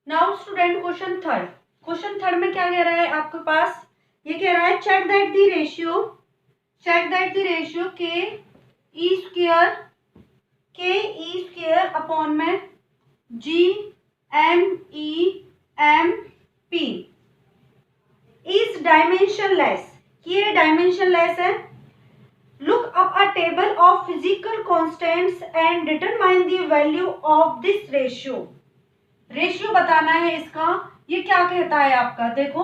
Now student question third में क्या कह रहा है आपके पास, ये कह रहा है चेक दैट द रेशियो के ई स्क्वायर अपॉन में G m e m p is dimensionless, ये डायमेंशनलेस है। Look up a table of physical constants and determine the value of this ratio बताना है इसका। ये क्या कहता है आपका, देखो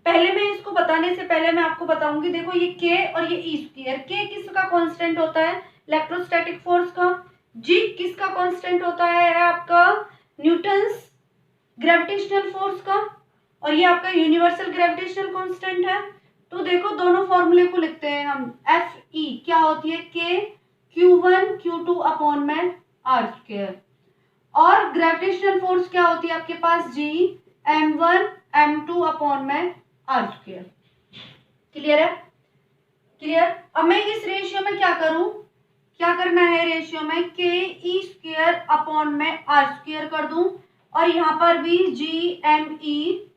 पहले मैं इसको बताने से पहले मैं आपको बताऊंगी। देखो ये के और ये ई स्क्वायर, के किसका कांस्टेंट होता है, इलेक्ट्रोस्टैटिक फोर्स का। जी किसका कांस्टेंट होता है आपका, न्यूटन्स ग्रेविटेशनल फोर्स का। और ये आपका यूनिवर्सल ग्रेविटेशनल कांस्टेंट है। तो देखो दोनों फॉर्मूले को लिखते हैं हम। एफ ई क्या होती है, के Q1 Q2 अपॉन में आर स्क्वायर। और ग्रेविटेशनल फोर्स क्या होती है आपके पास, जी M1 M2 अपॉन में आर स्क्वायर। क्लियर है, क्लियर। अब मैं इस रेशियो में क्या करूं, क्या करना है रेशियो में, के ई स्क्वायर अपॉन में आर स्क्वायर कर दूं। और यहां पर भी G m e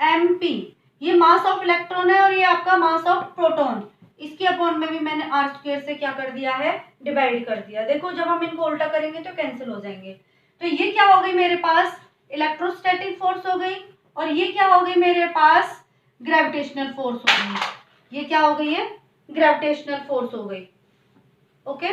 m p, ये मास ऑफ इलेक्ट्रॉन है और ये आपका मास ऑफ प्रोटॉन, इसके अपॉन में भी मैंने आर स्क्वायर से क्या कर दिया है, डिवाइड कर दिया। देखो जब हम इनको उल्टा करेंगे तो कैंसिल हो जाएंगे। तो ये क्या हो गई मेरे पास, इलेक्ट्रोस्टैटिक फोर्स हो गई। और ये क्या हो गई मेरे पास, ग्रेविटेशनल फोर्स हो गई। ये क्या हो गई है, ग्रेविटेशनल फोर्स हो गई। ओके,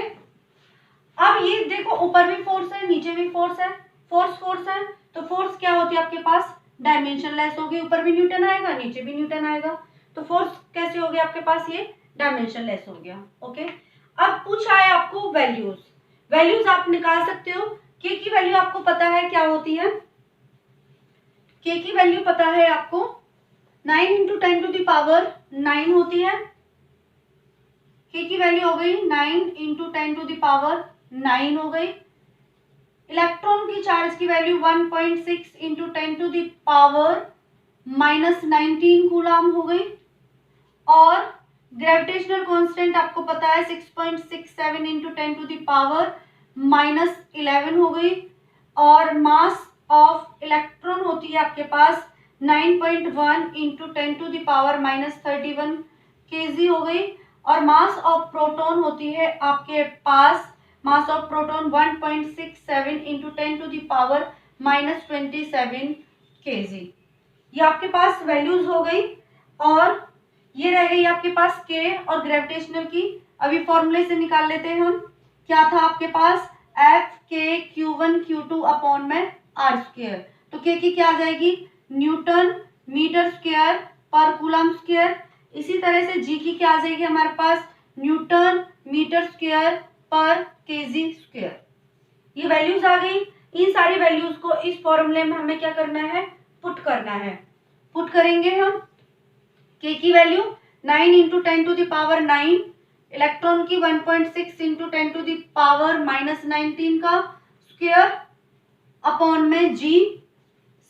अब ये देखो ऊपर भी फोर्स है नीचे भी फोर्स है, फोर्स है। तो फोर्स क्या होती है आपके पास, डायमेंशनलेस होगी। ऊपर भी न्यूटन आएगा नीचे भी न्यूटन आएगा। तो फोर्स कैसे हो गया आपके पास, ये डायमेंशनलेस हो गया। ओके, अब पूछा है आपको वैल्यूज आप निकाल सकते हो। के की वैल्यू आपको पता है क्या होती है, के की वैल्यू पता है आपको 9 इंटू 10 टू द पावर 9 होती है। के की वैल्यू हो गई 9 इंटू 10 टू द पावर 9 हो गई। इलेक्ट्रॉन की चार्ज की value 1.6 into 10 to the power -19 coulomb हो गई। और ग्रेविटेशनल कांस्टेंट आपको पता है 6.67 इंटू 10 टू द पावर -11 हो गई। और मास ऑफ इलेक्ट्रॉन होती है आपके पास 9.1 into 10 to the power -31 KG हो गई। और मास ऑफ प्रोटॉन होती है आपके पास, mass of proton 1.67 into 10 to the power -27 KG. ये आपके पास वैल्यूज हो गई। और ये रह गई आपके पास के और ग्रेविटेशनल की। अभी फॉर्मूले से निकाल लेते हैं हम। क्या था आपके पास, एफ के Q1 Q2 अपॉन में आर स्क्वायर। तो के की क्या आ जाएगी, न्यूटन मीटर स्क्वायर पर कूलम स्क्वायर। इसी तरह से जी की क्या आ जाएगी हमारे पास, न्यूटन मीटर स्क्वायर पर केजी स्क्वायर। ये वैल्यूज आ गई। इन सारी वैल्यूज को इस फॉर्मूले में हमें क्या करना है, पुट करना है। पुट करेंगे हम, के की value 9 into 10 to the power 9, electron की 1.6 इंटू 10 टू द पावर -19 का स्क्वायर अपॉन में G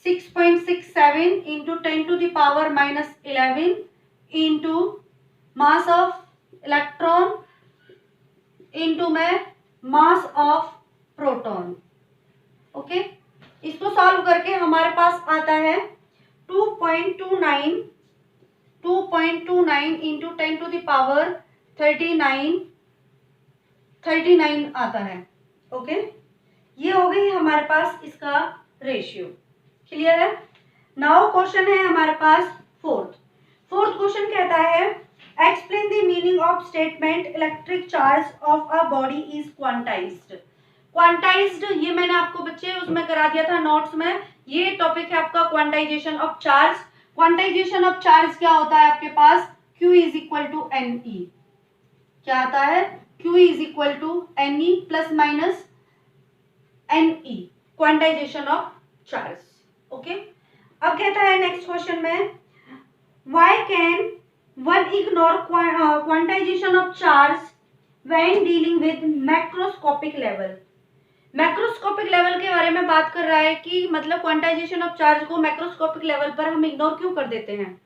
6.67 into 10 to the power -11 into mass of electron into में मास ऑफ प्रोटॉन। ओके, इसको सॉल्व करके हमारे पास आता है 2.29 इंटू 10 टू द पावर 39 आता है। ओके, ये हो गई हमारे पास इसका रेशियो। क्लियर है। नाउ क्वेश्चन है हमारे पास फोर्थ क्वेश्चन कहता है explain the meaning of statement electric charge of a body is quantized. ये मैंने आपको बच्चे उसमें करा दिया था नोट्स में। ये टॉपिक है आपका quantization of charge. Quantization of charge क्या होता है आपके पास, Q is equal to n e. क्या आता है, Q is equal to n e plus minus n e, quantization of charge. Okay, अब कहता है नेक्स्ट क्वेश्चन में why can one ignore quantization of charge when dealing with macroscopic level. Macroscopic level के बारे में बात कर रहा है कि मतलब क्वांटाइजेशन ऑफ चार्ज को मैक्रोस्कोपिक लेवल पर हम इग्नोर क्यों कर देते हैं,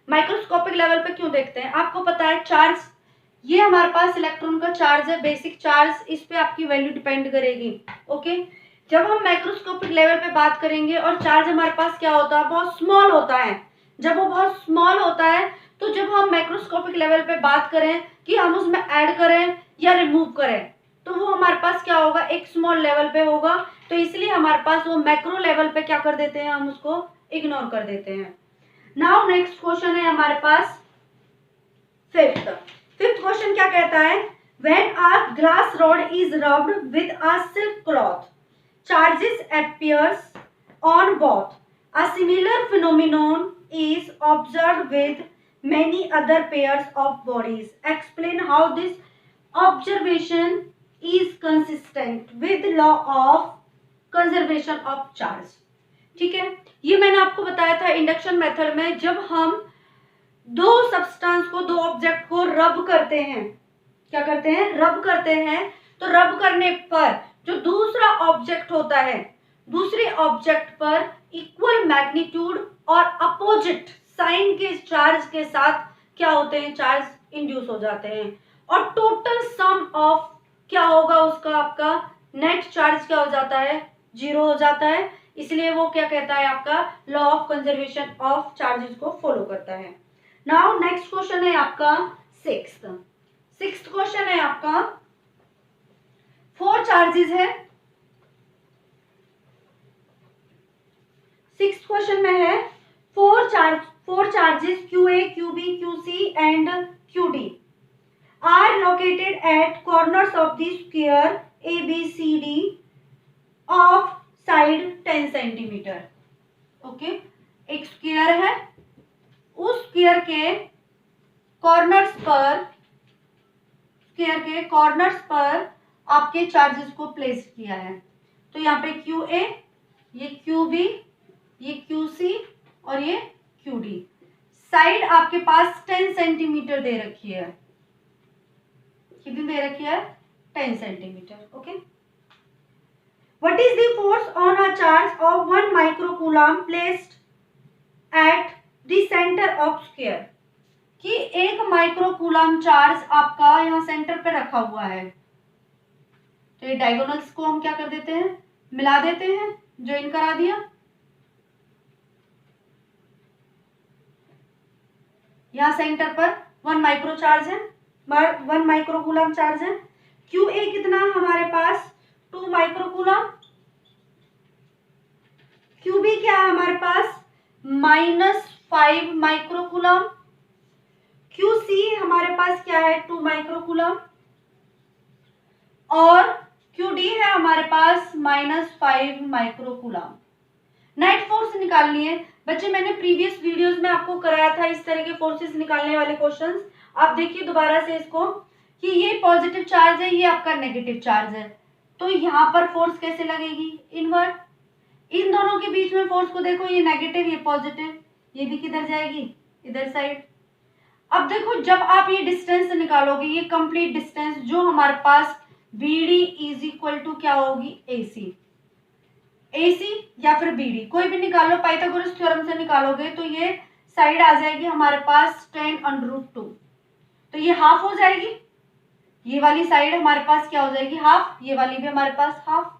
माइक्रोस्कोपिक लेवल पर क्यों देखते हैं। आपको पता है चार्ज, ये हमारे पास इलेक्ट्रॉन का चार्ज है, बेसिक चार्ज, इस पे आपकी वैल्यू डिपेंड करेगी। ओके, जब हम मैक्रोस्कोपिक लेवल पे बात करेंगे और चार्ज हमारे पास क्या होता है, बहुत स्मॉल होता है। जब वो बहुत स्मॉल होता है तो जब हम मैक्रोस्कोपिक लेवल पे बात करें कि हम उसमें ऐड करें या रिमूव करें, तो वो हमारे पास क्या होगा, एक स्मॉल लेवल पे होगा। तो इसलिए हमारे पास वो मैक्रो लेवल पे क्या कर देते हैं, हम उसको इग्नोर कर देते हैं। नाउ नेक्स्ट क्वेश्चन है हमारे पास फिफ्थ क्वेश्चन क्या कहता है, when a glass rod is rubbed with a silk cloth, charges appears on both. A similar phenomenon is observed with many other pairs of bodies. Explain how this observation is consistent with law of conservation of charge. ठीक है, ये मैंने आपको बताया था induction method में, जब हम दो सब्सटेंस को, दो ऑब्जेक्ट को रब करते हैं, क्या करते हैं, रब करते हैं, तो रब करने पर जो दूसरा ऑब्जेक्ट होता है, दूसरे ऑब्जेक्ट पर इक्वल मैग्नीट्यूड और अपोजिट साइन के चार्ज के साथ क्या होते हैं, चार्ज इंड्यूस हो जाते हैं, और टोटल सम ऑफ क्या होगा उसका, आपका नेट चार्ज क्या हो जाता है, 0 हो जाता है। इसलिए वो क्या कहता है, आपका law of conservation of charges को फॉलो करता है। नाउ नेक्स्ट क्वेश्चन है आपका सिक्स्थ क्वेश्चन है आपका, 4 चार्जेस है। सिक्स्थ क्वेश्चन में है 4 charges QA, QB, QC and QD are located at corners of the square ABCD of side 10 centimetre. Okay, एक स्क्वायर है, उस स्क्वायर के कॉर्नर्स पर आपके चार्जेस को प्लेस किया है। तो यहाँ पे QA, ये QB, ये QC और ये QD। साइड आपके पास 10 सेंटीमीटर दे रखी है, कितनी दे रखी है, 10 centimetre. Okay, what is the force on a charge of 1 microcoulomb placed at the centre of square, कि 1 माइक्रोकूलम चार्ज आपका यहाँ सेंटर पे रखा हुआ है। तो ये डायगोनल्स को हम क्या कर देते हैं, मिला देते हैं, ज्वाइन करा दिया। यहाँ सेंटर पर 1 माइक्रो चार्ज है, 1 माइक्रोकूलम चार्ज है। QA कितना हमारे पास, 2 माइक्रोकूलम। QB क्या है हमारे पास, -5 माइक्रोकूलम। QC हमारे पास क्या है, 2 माइक्रोकूलम, और QD है हमारे पास -5 माइक्रोकूलम। नेट फोर्स निकालनी है बच्चे, मैंने प्रीवियस वीडियोस में आपको कराया था इस तरह के फोर्सेस निकालने वाले क्वेश्चंस। आप देखिए दोबारा से इसको, कि ये पॉजिटिव चार्ज है, ये आपका नेगेटिव चार्ज है, तो यहाँ पर फोर्स कैसे लगेगी, इनवर्ट। इन दोनों के बीच में फोर्स को देखो, ये नेगेटिव, ये पॉजिटिव, ये भी किधर जाएगी, इधर साइड। अब देखो जब आप ये डिस्टेंस निकालोगे, ये कंप्लीट डिस्टेंस जो हमारे पास BD इज इक्वल टू क्या होगी, AC या फिर BD, कोई भी निकालो, पाइथागोरस थ्योरम से निकालोगे तो ये साइड आ जाएगी हमारे पास 10√2, तो ये हाफ हो जाएगी। ये वाली साइड हमारे पास क्या हो जाएगी, हाफ, ये वाली भी हमारे पास हाफ।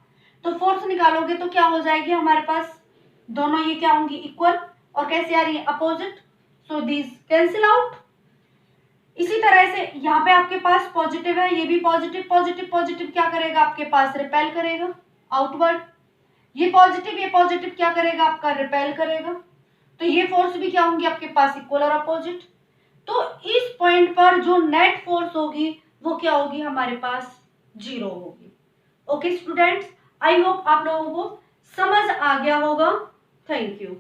तो फोर्स निकालोगे तो क्या हो जाएगी हमारे पास, दोनों ये क्या होंगी, इक्वल, और कैसे आ रही है, opposite, so this cancel out. इसी तरह से यहाँ पे आपके पास पॉजिटिव है, ये भी पॉजिटिव, पॉजिटिव पॉजिटिव क्या करेगा, आपके पास रिपेल करेगा आउटवर्ड। ये पॉजिटिव क्या करेगा, आपका रिपेल करेगा। तो ये फोर्स भी क्या होंगी आपके पास, इक्वल और अपोजिट। तो इस पॉइंट पर जो नेट फोर्स होगी वो क्या होगी, हमारे पास 0 होगी। ओके स्टूडेंट्स, आई होप आप लोगों को समझ आ गया होगा। Thank you.